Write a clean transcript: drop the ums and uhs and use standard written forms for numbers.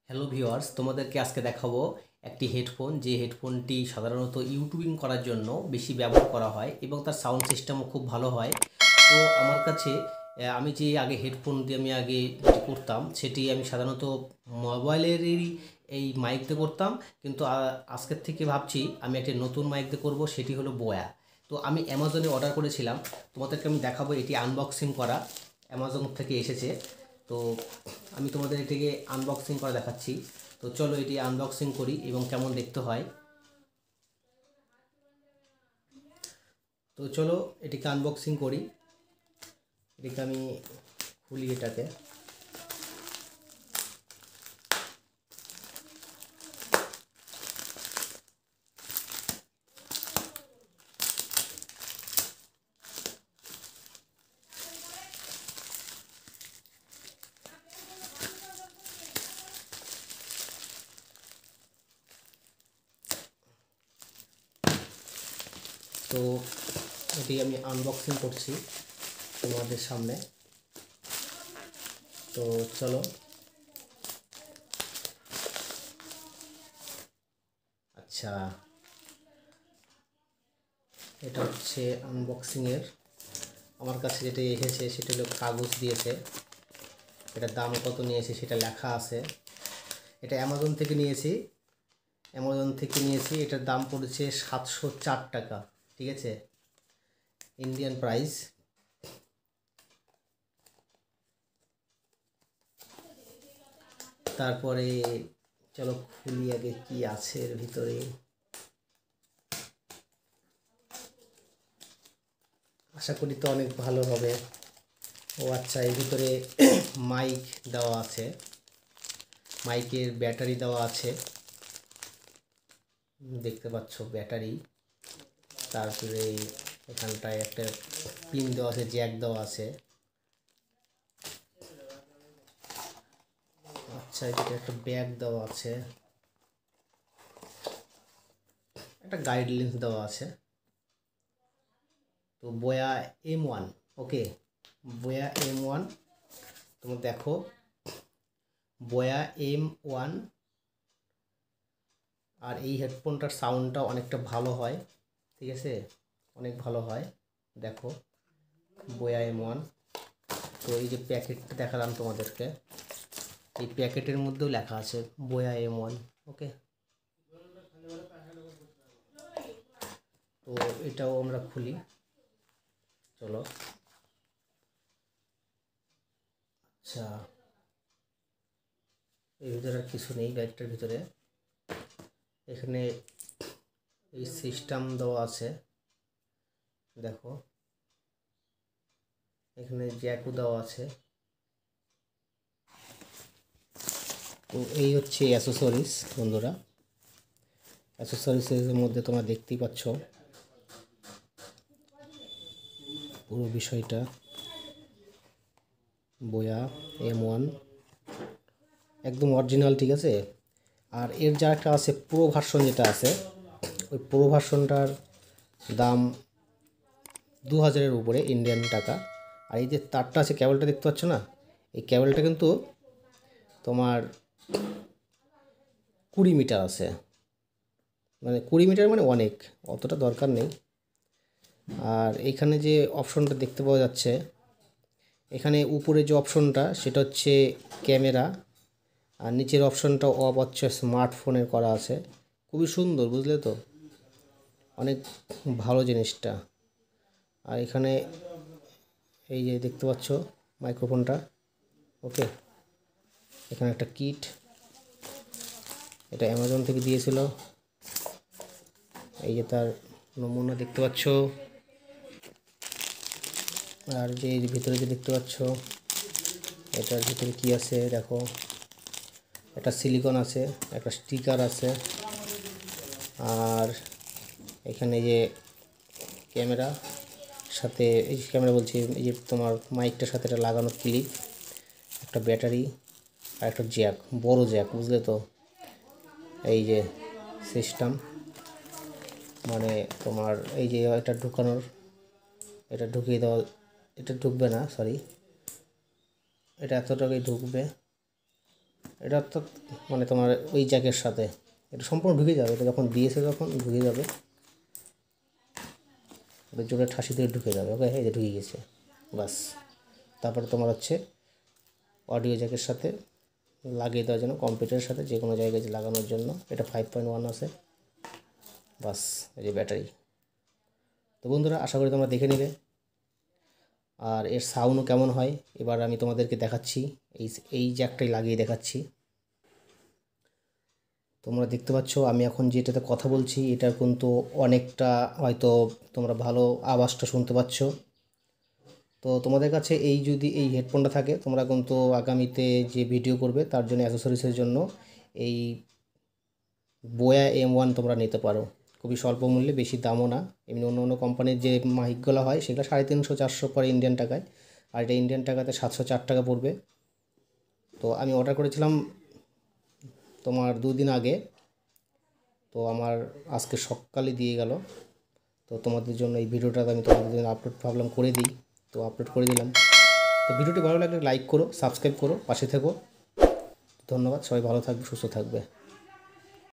Hello viewers, তোমাদেরকে আজকে দেখাবো একটি হেডফোন, যে হেডফোনটি সাধারণত ইউটিউবিং করার জন্য বেশি ব্যবহার করা হয় এবং তার সাউন্ড সিস্টেমও খুব ভালো হয়। তো আমার কাছে আমি যে আগে হেডফোন দিয়ে আমি আগে যেটি করতাম সেটি আমি সাধারণত মোবাইলেরই এই মাইক দিয়ে করতাম, কিন্তু আজকের থেকে ভাবছি আমি একটি নতুন মাইক দিয়ে করবো, সেটি হলো বোয়া। তো আমি অ্যামাজনে অর্ডার করেছিলাম, তোমাদেরকে আমি দেখাবো এটি আনবক্সিং করা, অ্যামাজন থেকে এসেছে। তো আমি তোমাদের এটিকে আনবক্সিং করে দেখাচ্ছি। তো চলো এটি আনবক্সিং করি এবং কেমন দেখতে হয়। তো চলো এটিকে আনবক্সিং করি। এটিকে আমি খুলি এটাকে। তো এটি আমি আনবক্সিং করছি তোমাদের সামনে। তো চলো। আচ্ছা, এটা হচ্ছে আনবক্সিংয়ের। আমার কাছে যেটা এসেছে সেটা হলো কাগজ দিয়েছে, এটার দাম কত নিয়েছে সেটা লেখা আছে। এটা অ্যামাজন থেকে নিয়েছি। এটার দাম পড়েছে 704 টাকা, ঠিক আছে, ইন্ডিয়ান প্রাইস। তারপরে চলো খুলি আগে কি আছে এর ভিতরে। আশা করি তো অনেক ভালো হবে। ও আচ্ছা, এর ভিতরে মাইক দেওয়া আছে, মাইকের ব্যাটারি দেওয়া আছে, দেখতে পাচ্ছ ব্যাটারি। তারপরে এখানটায় একটা পিন দেওয়া আছে, জ্যাক দেওয়া আছে। আচ্ছা, এদিকে একটা ব্যাগ দেওয়া আছে, একটা গাইডলাইন্স দেওয়া আছে। তো বোয়া M1, ওকে, বোয়া M1, তোমরা দেখো বোয়া M1। আর এই হেডফোনটার সাউন্ডটা অনেকটা ভালো হয়, ঠিক আছে, অনেক ভালো হয়। দেখো বোয়া M1। তো এই যে প্যাকেটটা দেখালাম তোমাদেরকে, এই প্যাকেটের মধ্যেও লেখা আছে বোয়া M1, ওকে। তো এটাও আমরা খুলি, চলো। আচ্ছা, এর ভিতরে আর কিছু নেই ব্যাগটার ভিতরে। এখানে এই সিস্টেম দেওয়া আছে, দেখো এখানে জ্যাকও দেওয়া আছে। তো এই হচ্ছে অ্যাসেসরিজ বন্ধুরা। অ্যাসেসরিজের মধ্যে তোমরা দেখতেই পাচ্ছ পুরো বিষয়টা। বোয়া M1 একদম অরিজিনাল, ঠিক আছে। আর এর যা একটা আছে প্রো ভার্সন, যেটা আছে ওই প্রো ভার্সনটার দাম 2000-এর উপরে ইন্ডিয়ান টাকা। আর এই যে তারটা আছে, কেবলটা দেখতে পাচ্ছ না, এই কেবলটা কিন্তু তোমার 20 মিটার আছে, মানে 20 মিটার মানে অনেক, অতটা দরকার নেই। আর এখানে যে অপশনটা দেখতে পাওয়া যাচ্ছে, এখানে উপরে যে অপশনটা সেটা হচ্ছে ক্যামেরা, আর নিচের অপশনটা অফ হচ্ছে স্মার্টফোনের করা আছে। খুবই সুন্দর, বুঝলে তো, অনেক ভালো জিনিসটা। আর এখানে এই যে দেখতে পাচ্ছ মাইক্রোফোনটা, ওকে। এখানে একটা কিট, এটা অ্যামাজন থেকে দিয়েছিল। এই যে তার নমুনা দেখতে পাচ্ছ। আর যে ভিতরে যে দেখতে পাচ্ছ, এটার ভিতরে কি আছে দেখো, একটা সিলিকন আছে, একটা স্টিকার আছে। আর এখানে যে ক্যামেরা সাথে, এই ক্যামেরা বলছি, এই যে তোমার মাইকটার সাথে এটা লাগানো ক্লিপ, একটা ব্যাটারি, আর একটা জ্যাক, বড় জ্যাক, বুঝলে তো। এই যে সিস্টেম, মানে তোমার এই যে এটা ঢুকানোর, এটা ঢুকিয়ে দেওয়া, এটা ঢুকবে না, সরি, এটা এতটাই ঢুকবে, এটা অর্থাৎ মানে তোমার ওই জ্যাকের সাথে এটা সম্পূর্ণ ঢুকে যাবে। এটা যখন দিয়েছে তখন ঢুকে যাবে, ওটা জোরে ঠাসি দিয়ে ঢুকে যাবে। ওকে, এই যে ঢুকে গেছে, বাস। তারপরে তোমার হচ্ছে অডিও জ্যাকের সাথে লাগিয়ে দেওয়ার জন্য, কম্পিউটারের সাথে যে কোনো জায়গায় লাগানোর জন্য। এটা 5.1 আছে, বাস। এই যে ব্যাটারি। তো বন্ধুরা, আশা করি তোমরা দেখে নিলে। আর এর সাউন্ডও কেমন হয় এবার আমি তোমাদেরকে দেখাচ্ছি। এই জ্যাকটাই লাগিয়ে দেখাচ্ছি। তোমরা দেখতে পাচ্ছ আমি এখন যেটাতে কথা বলছি এটার কিন্তু অনেকটা হয়তো তোমরা ভালো আওয়াজটা শুনতে পাচ্ছ। তো তোমাদের কাছে যদি এই হেডফোনটা থাকে, তোমরা কিন্তু আগামীতে যে ভিডিও করবে তার জন্য অ্যাক্সেসরিজের জন্য এই বোয়া M1 তোমরা নিতে পারো। খুবই স্বল্প মূল্যে, বেশি দামও না। এমনি অন্য অন্য কোম্পানির যে মাইকগুলো হয় সেগুলো 350-400 পড়ে ইন্ডিয়ান টাকায়, আর এটা ইন্ডিয়ান টাকাতে 704 টাকা পড়বে। তো আমি অর্ডার করেছিলাম তোমার 2 দিন আগে, তো আমার আজকে সকালে দিয়ে গেল। তো তোমাদের জন্য এই ভিডিওটা আমি তোমাদের জন্য আপলোড ভাবলাম করে দিই, তো আপলোড করে দিলাম। তো ভিডিওটি ভালো লাগলে লাইক করো, সাবস্ক্রাইব করো, পাশে থেকো। ধন্যবাদ, সবাই ভালো থাকবে, সুস্থ থাকবে।